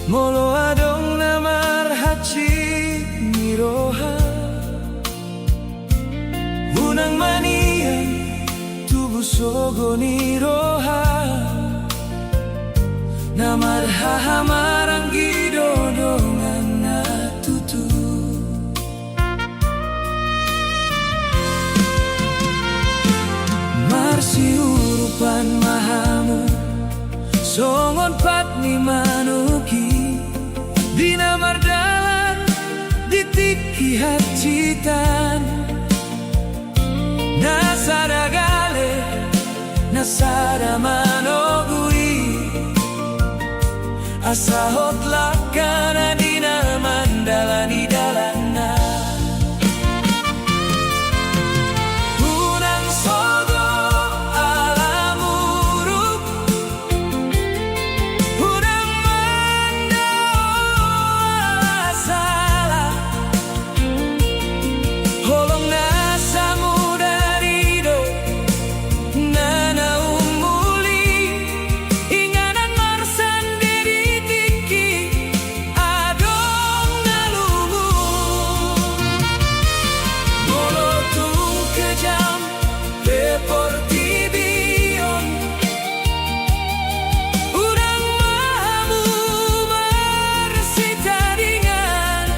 Molo adong namar hachi miroha Unang manian tubuh sogo niroha Namar hahamarang gidodongan na tutu Marsi urupan mahamu Songon patni manuki Dina mardalan ditiki hacitan Nasara gale nasara manogui Asahot lakana dina mandalani dalana Unang sogo alamuruk Unang mandao asala Holong nasamu darido Nana umuli Inganan marsan diri tiki Adong nalungu Molotung kejam Deporti bion Urang mahamu marsitaringan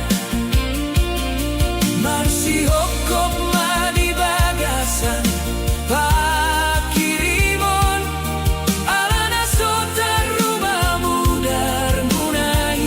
Marsi hokop madi bagasan Pakirimon Alana sotar rumahmu darmunai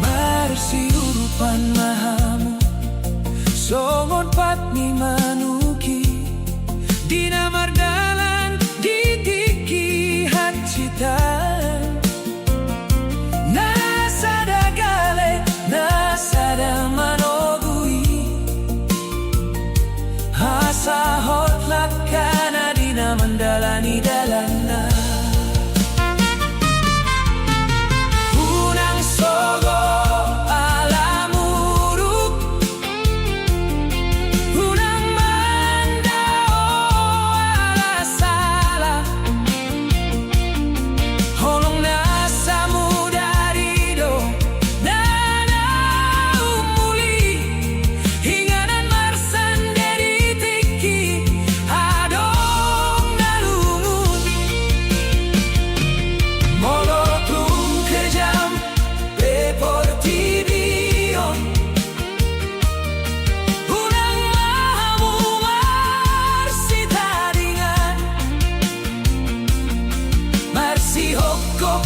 Marsi urupan mahamu Songon patni manuki Dina mardalan ditiki hacitan Nasada gale nasada manogui Hasahot lakana dina mandalani dalana Unang sogo alamuruk Unang mandao alasala Holong nasamu darido Nana umuli Hinganan marsan dari tiki Adong nalungun Molotung kejam Deporti bion Unang mahamu marsitaringan Marsi hokop